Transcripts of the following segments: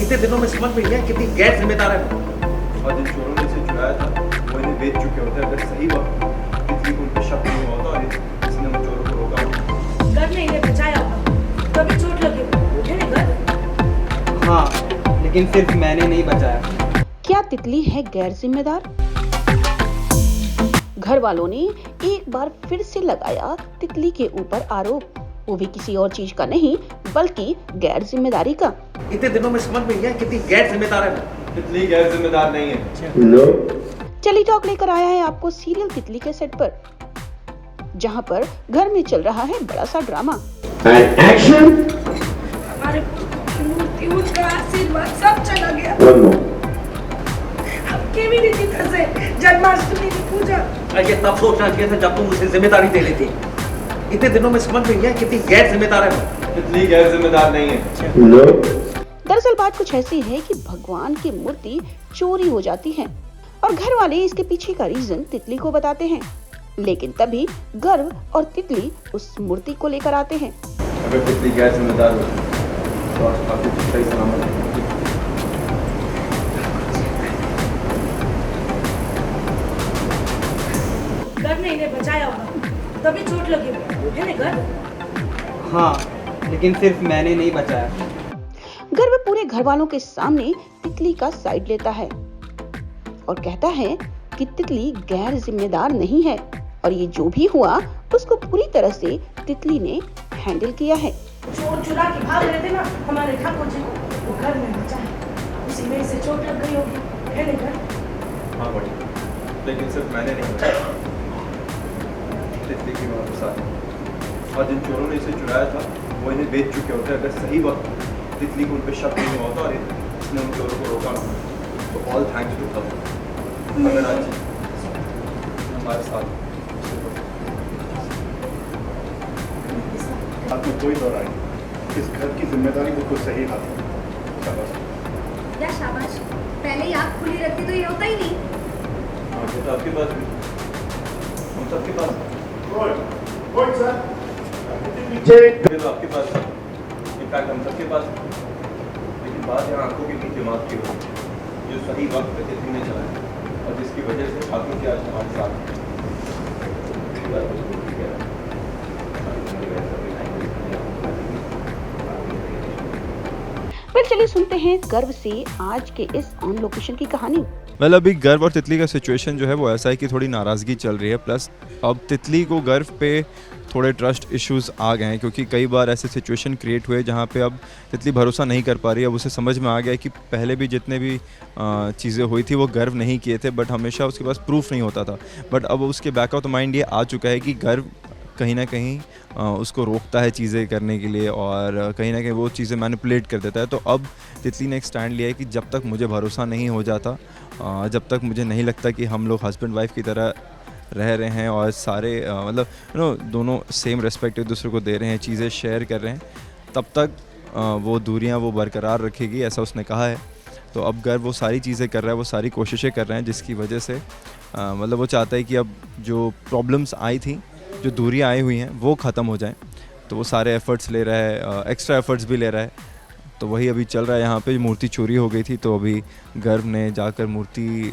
इतने दिनों में समझ में गया कितनी गैर जिम्मेदार है वो। और जिन चोरों ने इसे चुराया था वो इन्हें बेच चुके होते। अगर सही वक्त तितली को उन पर शक नहीं हुआ होता और इसने उन चोरों को रोका होता। गर्व ने इन्हें बचाया होगा, तभी चोट लगी होगी, है ना गर्व? हाँ, लेकिन सिर्फ मैंने नहीं बचाया। क्या तितली है गैर जिम्मेदार? घर वालों ने एक बार फिर से लगाया तितली के ऊपर आरोप, वो भी किसी और चीज का नहीं बल्कि गैर जिम्मेदारी का। इतने दिनों में समझ में गया कितनी गैर जिम्मेदार है वो। तितली गैर जिम्मेदार नहीं है। चली टॉक लेकर आया है आपको सीरियल तितली के सेट पर, जहां पर घर में चल रहा है बड़ा सा ड्रामा। हमारे मूर्ति का आशीर्वाद सब चला गया। अब केवी रीति से जन्माष्टमी की पूजा। ये तब सोचना चाहिए था जब तुम उसे जिम्मेदारी दे लेती। इतने दिनों में समझ में गया कितनी गैर जिम्मेदार है वो। तितली गैर जिम्मेदार नहीं है। दरअसल बात कुछ ऐसी है कि भगवान की मूर्ति चोरी हो जाती है और घर वाले इसके पीछे का रीजन तितली को बताते हैं, लेकिन तभी गर्व और तितली उस मूर्ति को लेकर आते हैं। अगर तितली गैर जिम्मेदार हो तो आज सही सलामत है। गर्व ने इन्हें बचाया होगा, तभी चोट लगी होगी, है ना गर्व? हाँ, लेकिन सिर्फ मैंने नहीं बचाया। गर्व पूरे घर वालों के सामने तितली का साइड लेता है और कहता है कि तितली गैर जिम्मेदार नहीं है और ये जो भी हुआ उसको पूरी तरह से तितली ने हैंडल किया है। चोर चुरा के भाग रहे थे ना हमारे ठाकुर जी को, वो घर में बचा है, उसी में से चोट लग गई होगी, है ना गर्व? हाँ बड़ी, लेकिन सिर्फ मैंने नहीं बचाया, तितली की मां के साथ। और जिन चोरों ने इसे चुराया था वो इन्हें बेच चुके होते। अगर सही वक्त तितली को उन पर शक नहीं हुआ होता और इसने उन चोरों को रोका होता। तो ऑल थैंक्स टू तब अगर आज हमारे साथ बात में कोई दौराई नहीं। इस घर की जिम्मेदारी बिल्कुल सही हाथ में। शाबाश। क्या शाबाश? पहले ही आँख खुली रखती तो ये होता ही नहीं। हाँ, ये तो आपके पास भी, हम सबके पास, ये तो आपके पास, इनफैक्ट हम सबके पास। लेकिन बात यहाँ आंखों के नहीं दिमाग की होगी, जो सही वक्त पे तितली ने चलाया और जिसकी वजह से ठाकुर की आज हमारे साथ चलिए सुनते हैं गर्व से आज के इस ऑन लोकेशन की कहानी। अभी गर्व और तितली का सिचुएशन जो है वो ऐसा है कि थोड़ी नाराज़गी चल रही है। प्लस अब तितली को गर्व पे थोड़े ट्रस्ट इश्यूज आ गए हैं, क्योंकि कई बार ऐसे सिचुएशन क्रिएट हुए जहाँ पे अब तितली भरोसा नहीं कर पा रही है। अब उसे समझ में आ गया कि पहले भी जितने भी चीज़ें हुई थी वो गर्व नहीं किए थे, बट हमेशा उसके पास प्रूफ नहीं होता था। बट अब उसके बैक ऑफ द माइंड ये आ चुका है कि गर्व कहीं ना कहीं उसको रोकता है चीज़ें करने के लिए और कहीं ना कहीं वो चीज़ें मैनिपुलेट कर देता है। तो अब तितली ने एक स्टैंड लिया है कि जब तक मुझे भरोसा नहीं हो जाता, जब तक मुझे नहीं लगता कि हम लोग हस्बैंड वाइफ की तरह रह रहे हैं और सारे मतलब दोनों सेम रेस्पेक्ट एक दूसरे को दे रहे हैं, चीज़ें शेयर कर रहे हैं, तब तक वो दूरियां वो बरकरार रखेगी, ऐसा उसने कहा है। तो अब गर्व वो सारी चीज़ें कर रहा है, वो सारी कोशिशें कर रहे हैं, जिसकी वजह से मतलब वो चाहता है कि अब जो प्रॉब्लम्स आई थी, जो दूरियां आई हुई हैं, वो ख़त्म हो जाएं। तो वो सारे एफ़र्ट्स ले रहा है, एक्स्ट्रा एफ़र्ट्स भी ले रहा है। तो वही अभी चल रहा है। यहाँ पे मूर्ति चोरी हो गई थी, तो अभी गर्व ने जाकर मूर्ति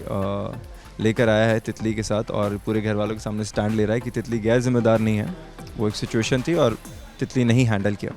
लेकर आया है तितली के साथ और पूरे घर वालों के सामने स्टैंड ले रहा है कि तितली गैर जिम्मेदार नहीं है, वो एक सिचुएशन थी और तितली नहीं हैंडल किया।